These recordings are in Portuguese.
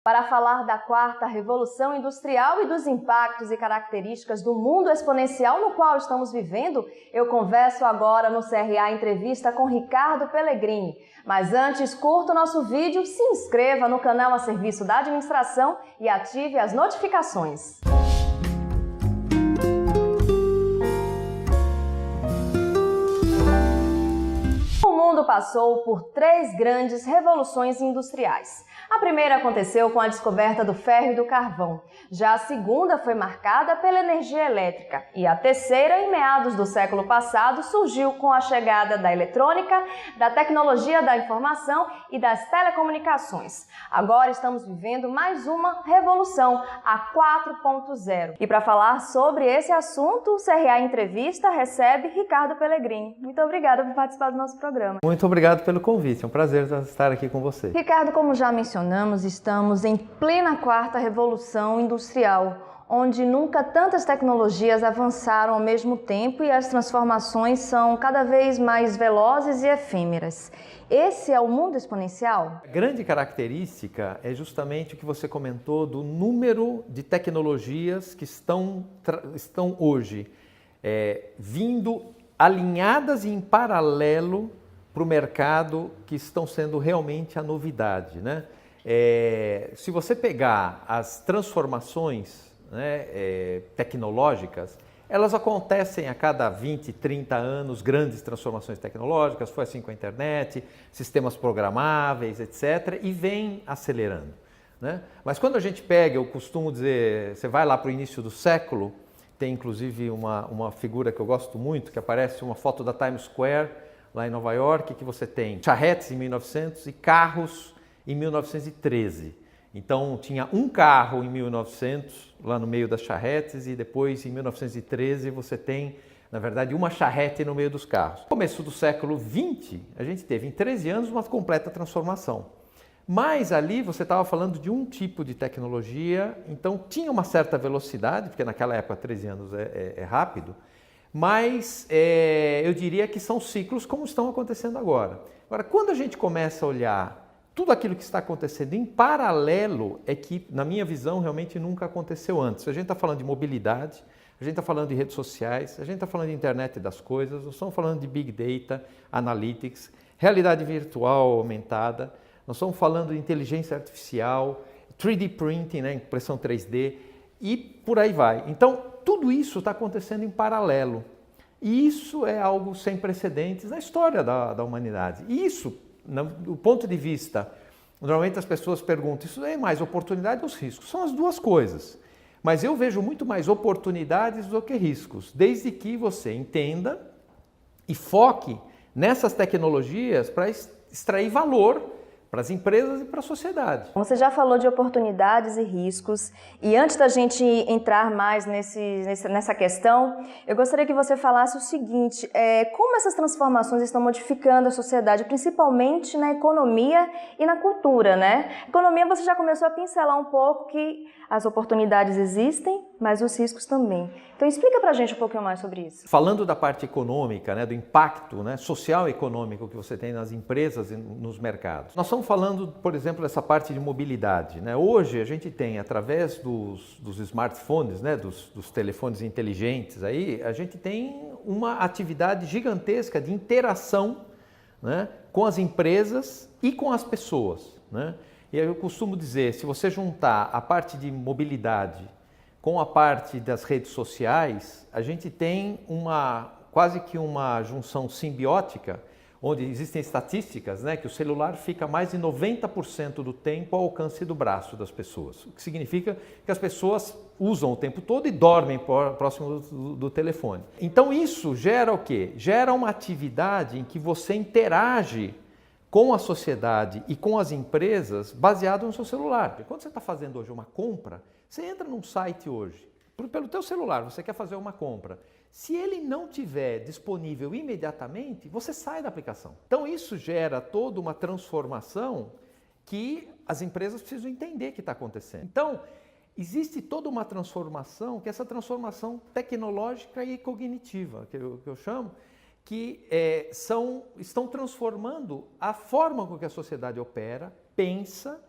Para falar da quarta revolução industrial e dos impactos e características do mundo exponencial no qual estamos vivendo, eu converso agora no CRA Entrevista com Ricardo Pellegrini. Mas antes, curta o nosso vídeo, se inscreva no canal a serviço da administração e ative as notificações. O mundo passou por três grandes revoluções industriais. A primeira aconteceu com a descoberta do ferro e do carvão. Já a segunda foi marcada pela energia elétrica. E a terceira, em meados do século passado, surgiu com a chegada da eletrônica, da tecnologia da informação e das telecomunicações. Agora estamos vivendo mais uma revolução, a 4.0. E para falar sobre esse assunto, o CRA Entrevista recebe Ricardo Pellegrini. Muito obrigada por participar do nosso programa. Muito obrigado pelo convite, é um prazer estar aqui com você. Ricardo, como já mencionamos, estamos em plena quarta revolução industrial, onde nunca tantas tecnologias avançaram ao mesmo tempo e as transformações são cada vez mais velozes e efêmeras. Esse é o mundo exponencial? A grande característica é justamente o que você comentou do número de tecnologias que estão hoje vindo alinhadas e em paralelo para o mercado, que estão sendo realmente a novidade, né? Se você pegar as transformações, né, tecnológicas, elas acontecem a cada 20, 30 anos, grandes transformações tecnológicas, foi assim com a internet, sistemas programáveis, etc., e vem acelerando, né? Mas quando a gente pega, eu costumo dizer, você vai lá para o início do século, tem inclusive uma figura que eu gosto muito, que aparece uma foto da Times Square, lá em Nova York, que você tem charretes em 1900 e carros em 1913. Então, tinha um carro em 1900, lá no meio das charretes, e depois, em 1913, você tem, na verdade, uma charrete no meio dos carros. No começo do século XX, a gente teve, em 13 anos, uma completa transformação. Mas ali você estava falando de um tipo de tecnologia, então tinha uma certa velocidade, porque naquela época 13 anos é rápido, mas eu diria que são ciclos como estão acontecendo agora. Agora, quando a gente começa a olhar tudo aquilo que está acontecendo em paralelo, é que, na minha visão, realmente nunca aconteceu antes. A gente está falando de mobilidade, a gente está falando de redes sociais, a gente está falando de internet das coisas, nós estamos falando de Big Data, Analytics, realidade virtual aumentada, nós estamos falando de inteligência artificial, 3D Printing, né, impressão 3D, e por aí vai. Então, tudo isso está acontecendo em paralelo. E isso é algo sem precedentes na história da humanidade. E isso, do ponto de vista, normalmente as pessoas perguntam, isso é mais oportunidade ou os riscos? São as duas coisas. Mas eu vejo muito mais oportunidades do que riscos, desde que você entenda e foque nessas tecnologias para extrair valor para as empresas e para a sociedade. Você já falou de oportunidades e riscos, e antes da gente entrar mais nessa questão, eu gostaria que você falasse o seguinte, como essas transformações estão modificando a sociedade, principalmente na economia e na cultura, né? Economia, você já começou a pincelar um pouco que as oportunidades existem, mas os riscos também. Então explica pra gente um pouquinho mais sobre isso. Falando da parte econômica, né, do impacto, né, social e econômico que você tem nas empresas e nos mercados. Nós estamos falando, por exemplo, dessa parte de mobilidade, né? Hoje a gente tem, através dos smartphones, né, dos telefones inteligentes, aí, a gente tem uma atividade gigantesca de interação, né, com as empresas e com as pessoas, né? E eu costumo dizer, se você juntar a parte de mobilidade com a parte das redes sociais, a gente tem quase que uma junção simbiótica, onde existem estatísticas, né, que o celular fica mais de 90% do tempo ao alcance do braço das pessoas, o que significa que as pessoas usam o tempo todo e dormem próximo do telefone. Então isso gera o quê? Gera uma atividade em que você interage com a sociedade e com as empresas baseado no seu celular. Quando você está fazendo hoje uma compra, você entra num site hoje, pelo teu celular, você quer fazer uma compra. Se ele não tiver disponível imediatamente, você sai da aplicação. Então isso gera toda uma transformação que as empresas precisam entender que está acontecendo. Então, existe toda uma transformação, que é essa transformação tecnológica e cognitiva, que eu chamo, que estão transformando a forma com que a sociedade opera, pensa,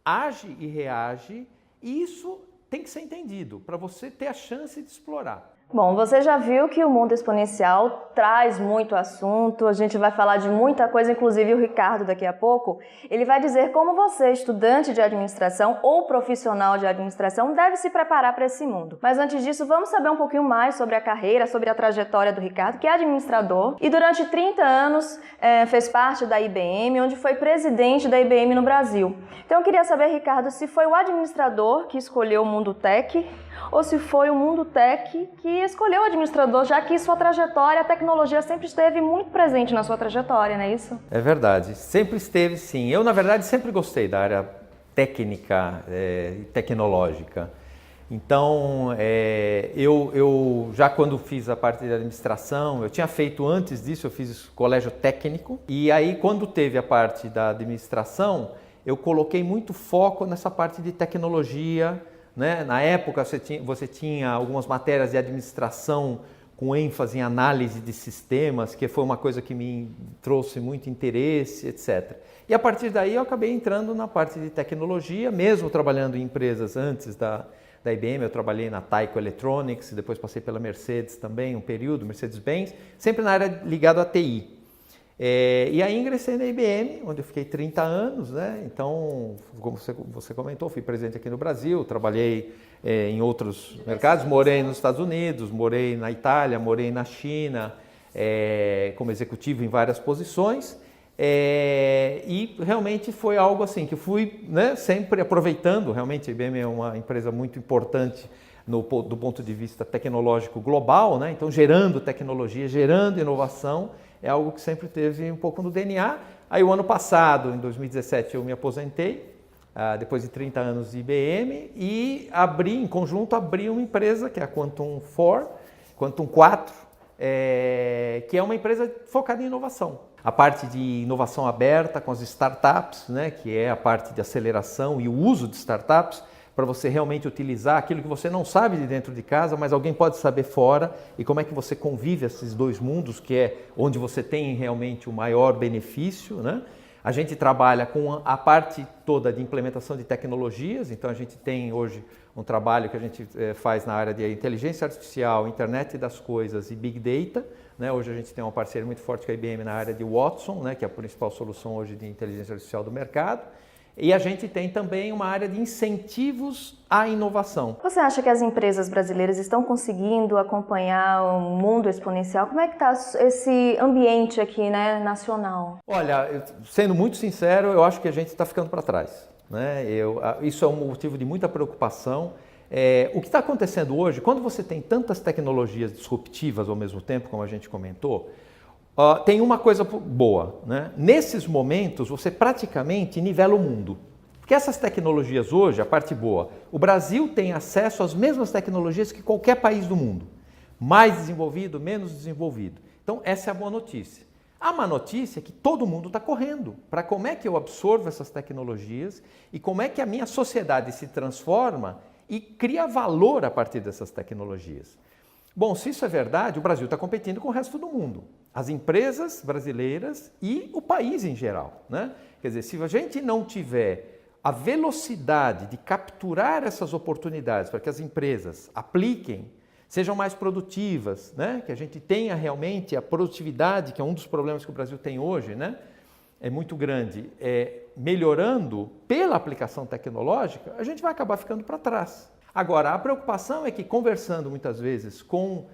age e reage, e isso tem que ser entendido para você ter a chance de explorar. Bom, você já viu que o mundo exponencial traz muito assunto, a gente vai falar de muita coisa, inclusive o Ricardo daqui a pouco, ele vai dizer como você, estudante de administração ou profissional de administração, deve se preparar para esse mundo. Mas antes disso, vamos saber um pouquinho mais sobre a carreira, sobre a trajetória do Ricardo, que é administrador e durante 30 anos fez parte da IBM, onde foi presidente da IBM no Brasil. Então eu queria saber, Ricardo, se foi o administrador que escolheu o mundo tech ou se foi o mundo tech que escolheu o administrador, já que sua trajetória, a tecnologia sempre esteve muito presente na sua trajetória, não é isso? É verdade, sempre esteve sim. Eu, na verdade, sempre gostei da área técnica e tecnológica. Então, eu já quando fiz a parte de administração, eu tinha feito antes disso, eu fiz colégio técnico. E aí, quando teve a parte da administração, eu coloquei muito foco nessa parte de tecnologia, né? Na época você tinha algumas matérias de administração com ênfase em análise de sistemas, que foi uma coisa que me trouxe muito interesse, etc. E a partir daí eu acabei entrando na parte de tecnologia, mesmo trabalhando em empresas antes da IBM, eu trabalhei na Tyco Electronics, depois passei pela Mercedes também, um período, Mercedes-Benz, sempre na área ligada à TI. E aí ingressei na IBM, onde eu fiquei 30 anos, né? Então, como você comentou, fui presidente aqui no Brasil, trabalhei em outros mercados, morei nos Estados Unidos, morei na Itália, morei na China, como executivo em várias posições, e realmente foi algo assim que eu fui, né, sempre aproveitando. Realmente a IBM é uma empresa muito importante do ponto de vista tecnológico global, né? Então gerando tecnologia, gerando inovação, é algo que sempre teve um pouco no DNA. Aí o ano passado, em 2017, eu me aposentei, depois de 30 anos de IBM, e em conjunto, abri uma empresa, que é a Quantum 4, que é uma empresa focada em inovação. A parte de inovação aberta com as startups, né, que é a parte de aceleração e o uso de startups, para você realmente utilizar aquilo que você não sabe de dentro de casa, mas alguém pode saber fora, e como é que você convive esses dois mundos, que é onde você tem realmente o maior benefício, né? A gente trabalha com a parte toda de implementação de tecnologias, então a gente tem hoje um trabalho que a gente faz na área de inteligência artificial, internet das coisas e big data, né? Hoje a gente tem uma parceria muito forte com a IBM na área de Watson, né? Que é a principal solução hoje de inteligência artificial do mercado. E a gente tem também uma área de incentivos à inovação. Você acha que as empresas brasileiras estão conseguindo acompanhar o mundo exponencial? Como é que está esse ambiente aqui, né, nacional? Olha, sendo muito sincero, eu acho que a gente está ficando para trás, né? Isso é um motivo de muita preocupação. O que está acontecendo hoje, quando você tem tantas tecnologias disruptivas ao mesmo tempo, como a gente comentou, tem uma coisa boa, né? Nesses momentos você praticamente nivela o mundo. Porque essas tecnologias hoje, a parte boa, o Brasil tem acesso às mesmas tecnologias que qualquer país do mundo. Mais desenvolvido, menos desenvolvido. Então essa é a boa notícia. A má notícia é que todo mundo está correndo para como é que eu absorvo essas tecnologias e como é que a minha sociedade se transforma e cria valor a partir dessas tecnologias. Bom, se isso é verdade, o Brasil está competindo com o resto do mundo. As empresas brasileiras e o país em geral, né? Quer dizer, se a gente não tiver a velocidade de capturar essas oportunidades para que as empresas apliquem, sejam mais produtivas, né? Que a gente tenha realmente a produtividade, que é um dos problemas que o Brasil tem hoje, né? É muito grande, melhorando pela aplicação tecnológica, a gente vai acabar ficando para trás. Agora, a preocupação é que, conversando muitas vezes com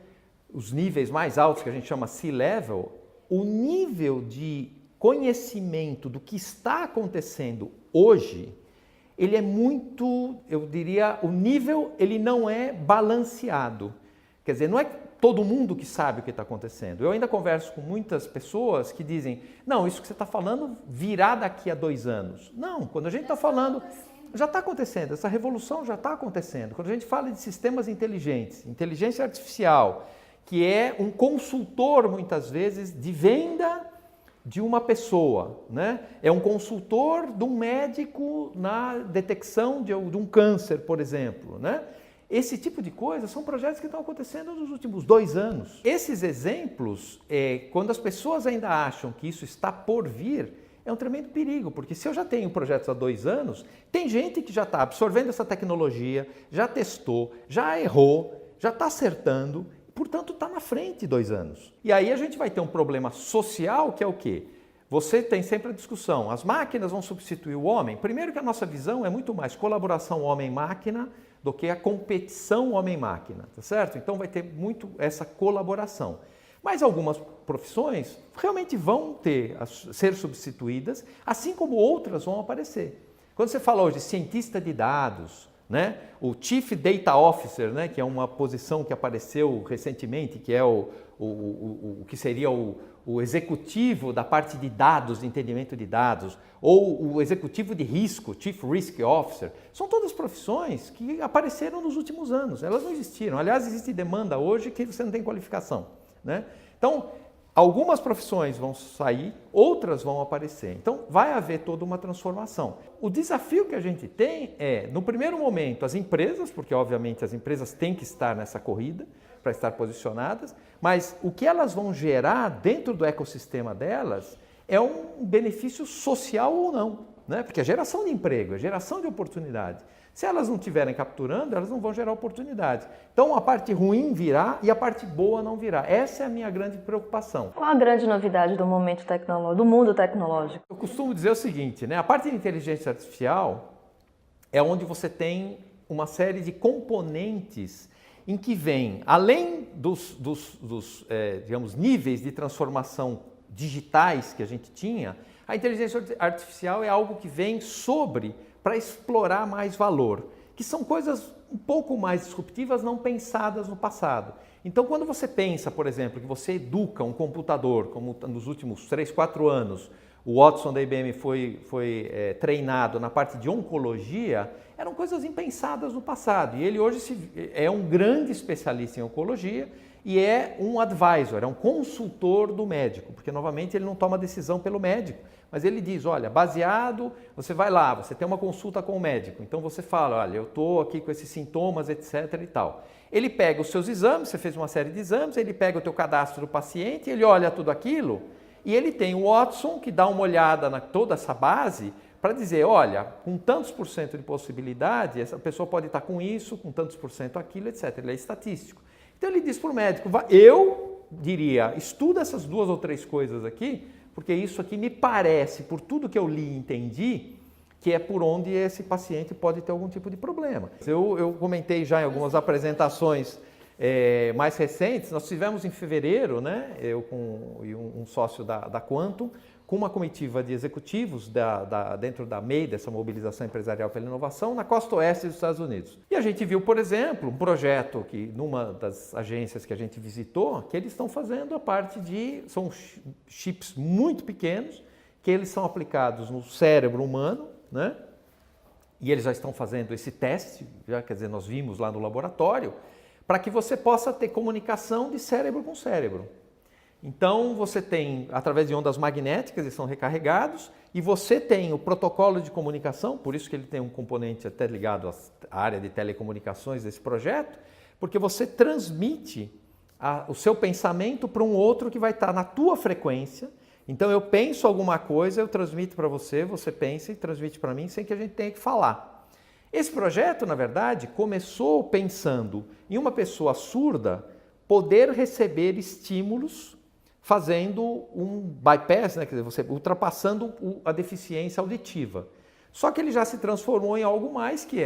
os níveis mais altos, que a gente chama C-Level, o nível de conhecimento do que está acontecendo hoje, ele é muito, eu diria, o nível ele não é balanceado. Quer dizer, não é todo mundo que sabe o que está acontecendo. Eu ainda converso com muitas pessoas que dizem, não, isso que você está falando virá daqui a 2 anos. Não, quando a gente está falando... Já está acontecendo, essa revolução já está acontecendo. Quando a gente fala de sistemas inteligentes, inteligência artificial, que é um consultor, muitas vezes, de venda de uma pessoa, né? É um consultor de um médico na detecção de um câncer, por exemplo, né? Esse tipo de coisa são projetos que estão acontecendo nos últimos 2 anos. Esses exemplos, quando as pessoas ainda acham que isso está por vir, é um tremendo perigo, porque se eu já tenho projetos há 2 anos, tem gente que já está absorvendo essa tecnologia, já testou, já errou, já está acertando, portanto está na frente 2 anos. E aí a gente vai ter um problema social que é o quê? Você tem sempre a discussão, as máquinas vão substituir o homem? Primeiro que a nossa visão é muito mais colaboração homem-máquina do que a competição homem-máquina, tá certo? Então vai ter muito essa colaboração. Mas algumas profissões realmente vão ser substituídas, assim como outras vão aparecer. Quando você fala hoje de cientista de dados, né? O Chief Data Officer, né? Que é uma posição que apareceu recentemente, que é o que seria o executivo da parte de dados, de entendimento de dados, ou o executivo de risco, Chief Risk Officer, são todas profissões que apareceram nos últimos anos, elas não existiram. Aliás, existe demanda hoje que você não tem qualificação, né? Então, algumas profissões vão sair, outras vão aparecer. Então, vai haver toda uma transformação. O desafio que a gente tem é, no primeiro momento, as empresas, porque obviamente as empresas têm que estar nessa corrida para estar posicionadas, mas o que elas vão gerar dentro do ecossistema delas é um benefício social ou não, né? Porque é geração de emprego, é geração de oportunidade. Se elas não estiverem capturando, elas não vão gerar oportunidades. Então a parte ruim virá e a parte boa não virá. Essa é a minha grande preocupação. Qual a grande novidade do momento tecnológico, do mundo tecnológico? Eu costumo dizer o seguinte, né? A parte de inteligência artificial é onde você tem uma série de componentes em que vem, além dos digamos, níveis de transformação digitais que a gente tinha, a inteligência artificial é algo que vem para explorar mais valor, que são coisas um pouco mais disruptivas, não pensadas no passado. Então, quando você pensa, por exemplo, que você educa um computador, como nos últimos 3, 4 anos, o Watson da IBM foi treinado na parte de oncologia, eram coisas impensadas no passado. E ele hoje é um grande especialista em oncologia e é um advisor, é um consultor do médico, porque novamente ele não toma decisão pelo médico, mas ele diz, olha, baseado, você vai lá, você tem uma consulta com o médico, então você fala, olha, eu estou aqui com esses sintomas, etc e tal. Ele pega os seus exames, você fez uma série de exames, ele pega o teu cadastro do paciente, ele olha tudo aquilo e ele tem o Watson que dá uma olhada na toda essa base para dizer, olha, com tantos por cento de possibilidade, essa pessoa pode estar com isso, com tantos por cento aquilo, etc. Ele é estatístico. Então ele diz para o médico, eu diria, estuda essas 2 ou 3 coisas aqui, porque isso aqui me parece, por tudo que eu li e entendi, que é por onde esse paciente pode ter algum tipo de problema. Eu comentei já em algumas apresentações mais recentes, nós tivemos em fevereiro, né, eu com um sócio da Quantum, com uma comitiva de executivos dentro da MEI, dessa Mobilização Empresarial pela Inovação, na costa oeste dos Estados Unidos. E a gente viu, por exemplo, um projeto que, numa das agências que a gente visitou, que eles estão fazendo a parte são chips muito pequenos, que eles são aplicados no cérebro humano, né? E eles já estão fazendo esse teste, quer dizer, nós vimos lá no laboratório, para que você possa ter comunicação de cérebro com cérebro. Então, você tem, através de ondas magnéticas, eles são recarregados, e você tem o protocolo de comunicação, por isso que ele tem um componente até ligado à área de telecomunicações desse projeto, porque você transmite o seu pensamento para um outro que vai estar na tua frequência. Então, eu penso alguma coisa, eu transmito para você, você pensa e transmite para mim, sem que a gente tenha que falar. Esse projeto, na verdade, começou pensando em uma pessoa surda poder receber estímulos fazendo um bypass, né? Quer dizer, você ultrapassando a deficiência auditiva. Só que ele já se transformou em algo mais que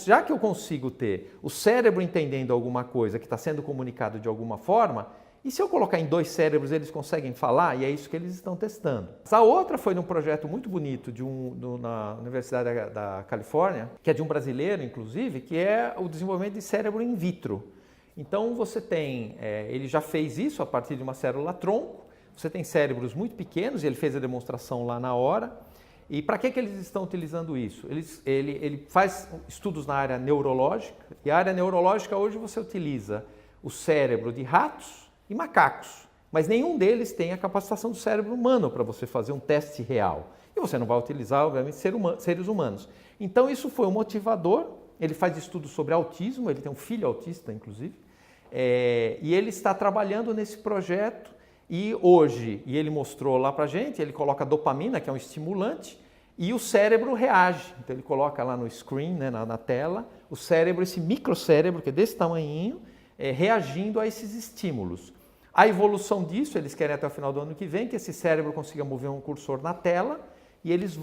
já que eu consigo ter o cérebro entendendo alguma coisa que está sendo comunicado de alguma forma, e se eu colocar em 2 cérebros eles conseguem falar? E é isso que eles estão testando. A outra foi num projeto muito bonito na Universidade da Califórnia, que é de um brasileiro, inclusive, que é o desenvolvimento de cérebro in vitro. Então você tem, ele já fez isso a partir de uma célula-tronco, você tem cérebros muito pequenos, e ele fez a demonstração lá na hora. E para que eles estão utilizando isso? Ele faz estudos na área neurológica, e a área neurológica hoje você utiliza o cérebro de ratos e macacos, mas nenhum deles tem a capacitação do cérebro humano para você fazer um teste real. E você não vai utilizar, obviamente, seres humanos. Então isso foi um motivador. Ele faz estudos sobre autismo, ele tem um filho autista, inclusive, e ele está trabalhando nesse projeto E hoje, e ele mostrou lá pra gente, ele coloca dopamina, que é um estimulante, e o cérebro reage. Então ele coloca lá no screen, né, na tela, o cérebro, esse microcérebro, que é desse tamanhinho, reagindo a esses estímulos. A evolução disso, eles querem até o final do ano que vem, que esse cérebro consiga mover um cursor na tela, e eles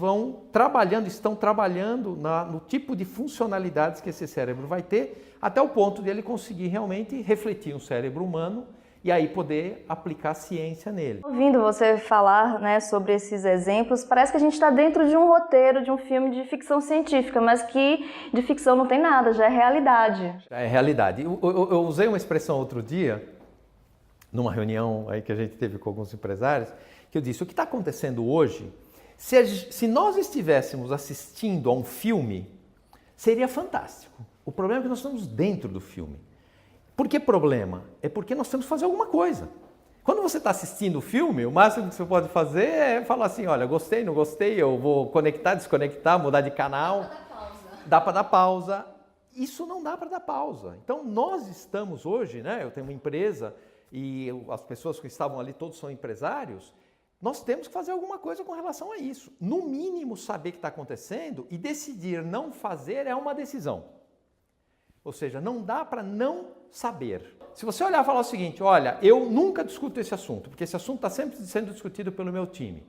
estão trabalhando no tipo de funcionalidades que esse cérebro vai ter, até o ponto de ele conseguir realmente refletir um cérebro humano e aí poder aplicar ciência nele. Ouvindo você falar, né, sobre esses exemplos, parece que a gente está dentro de um roteiro, de um filme de ficção científica, mas que de ficção não tem nada, já é realidade. Já é realidade. Eu usei uma expressão outro dia, numa reunião aí que a gente teve com alguns empresários, que eu disse, o que está acontecendo hoje, se nós estivéssemos assistindo a um filme, seria fantástico. O problema é que nós estamos dentro do filme. Por que problema? É porque nós temos que fazer alguma coisa. Quando você está assistindo o filme, o máximo que você pode fazer é falar assim, olha, gostei, não gostei, eu vou conectar, desconectar, mudar de canal. Dá para dar pausa. Isso não dá para dar pausa. Então, nós estamos hoje, né? Eu tenho uma empresa e as pessoas que estavam ali todos são empresários. Nós temos que fazer alguma coisa com relação a isso. No mínimo, saber o que está acontecendo e decidir não fazer é uma decisão. Ou seja, não dá para não saber. Se você olhar e falar o seguinte, olha, eu nunca discuto esse assunto, porque esse assunto está sempre sendo discutido pelo meu time.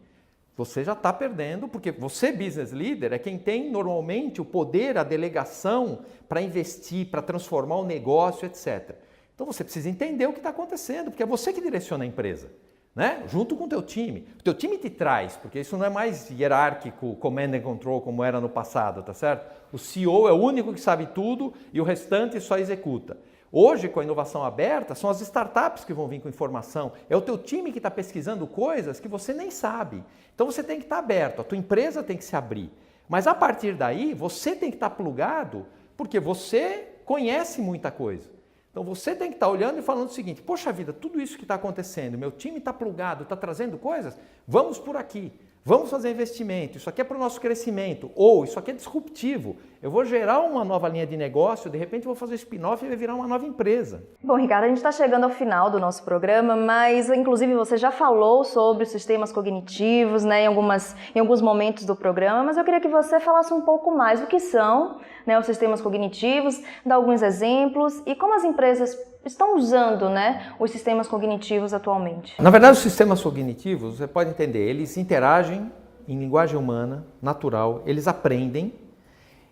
Você já está perdendo, porque você, business leader, é quem tem normalmente o poder, a delegação para investir, para transformar o negócio, etc. Então você precisa entender o que está acontecendo, porque é você que direciona a empresa, né? Junto com o teu time. O teu time te traz, porque isso não é mais hierárquico, command and control, como era no passado, tá certo? O CEO é o único que sabe tudo e o restante só executa. Hoje, com a inovação aberta, são as startups que vão vir com informação. É o teu time que está pesquisando coisas que você nem sabe. Então você tem que estar aberto, a tua empresa tem que se abrir. Mas a partir daí, você tem que estar plugado, porque você conhece muita coisa. Então você tem que estar olhando e falando o seguinte, poxa vida, tudo isso que está acontecendo, meu time está plugado, está trazendo coisas, vamos por aqui, vamos fazer investimento, isso aqui é para o nosso crescimento, ou isso aqui é disruptivo, eu vou gerar uma nova linha de negócio, de repente vou fazer spin-off e vai virar uma nova empresa. Bom, Ricardo, a gente está chegando ao final do nosso programa, mas inclusive você já falou sobre os sistemas cognitivos, né, em alguns momentos do programa, mas eu queria que você falasse um pouco mais o que são, né, os sistemas cognitivos, dar alguns exemplos e como as empresas estão usando, né, os sistemas cognitivos atualmente. Na verdade, os sistemas cognitivos, você pode entender, eles interagem em linguagem humana, natural, eles aprendem,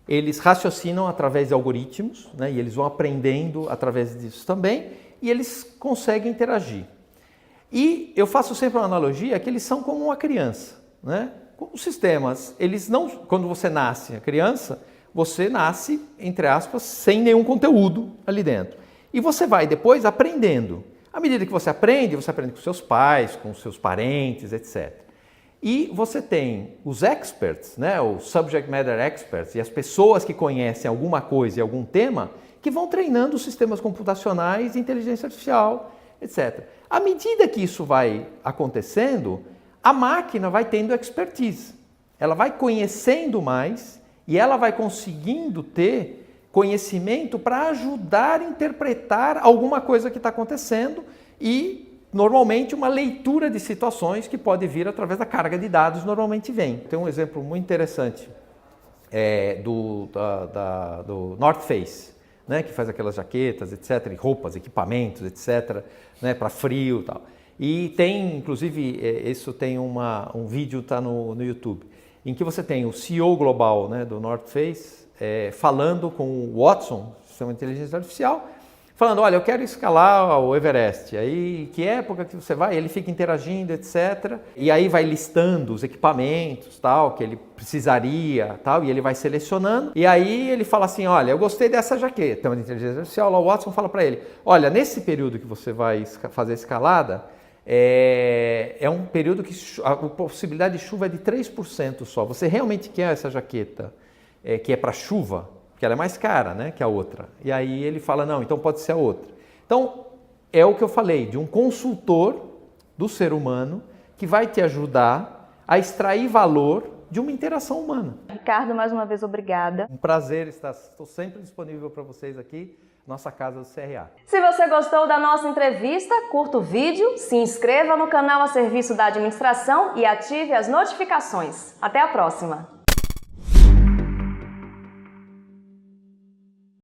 eles raciocinam através de algoritmos, né, e eles vão aprendendo através disso também, e eles conseguem interagir. E eu faço sempre uma analogia que eles são como uma criança, né? Os sistemas, eles não, quando você nasce, a criança, você nasce, entre aspas, sem nenhum conteúdo ali dentro. E você vai depois aprendendo. À medida que você aprende com seus pais, com seus parentes, etc. E você tem os experts, né, os subject matter experts, e as pessoas que conhecem alguma coisa e algum tema, que vão treinando os sistemas computacionais, inteligência artificial, etc. À medida que isso vai acontecendo, a máquina vai tendo expertise. Ela vai conhecendo mais e ela vai conseguindo ter conhecimento para ajudar a interpretar alguma coisa que está acontecendo e, normalmente, uma leitura de situações que pode vir através da carga de dados, normalmente vem. Tem um exemplo muito interessante do North Face, né, que faz aquelas jaquetas, etc., roupas, equipamentos, etc., né, para frio e tal. E tem, inclusive, isso tem um vídeo, está no YouTube, em que você tem o CEO global, né, do North Face, falando com o Watson, sistema de inteligência artificial, falando, olha, eu quero escalar o Everest, aí que época que você vai? Ele fica interagindo, etc. E aí vai listando os equipamentos, tal, que ele precisaria, tal, e ele vai selecionando. E aí ele fala assim, olha, eu gostei dessa jaqueta, sistema de inteligência artificial, lá o Watson fala para ele, olha, nesse período que você vai fazer a escalada, é um período que a possibilidade de chuva é de 3% só. Você realmente quer essa jaqueta que é para chuva? Porque ela é mais cara, né, que a outra. E aí ele fala, não, então pode ser a outra. Então, é o que eu falei, de um consultor do ser humano que vai te ajudar a extrair valor de uma interação humana. Ricardo, mais uma vez, obrigada. Um prazer estou sempre disponível para vocês aqui. nossa casa do CRA. Se você gostou da nossa entrevista, curta o vídeo, se inscreva no canal a serviço da administração e ative as notificações. Até a próxima!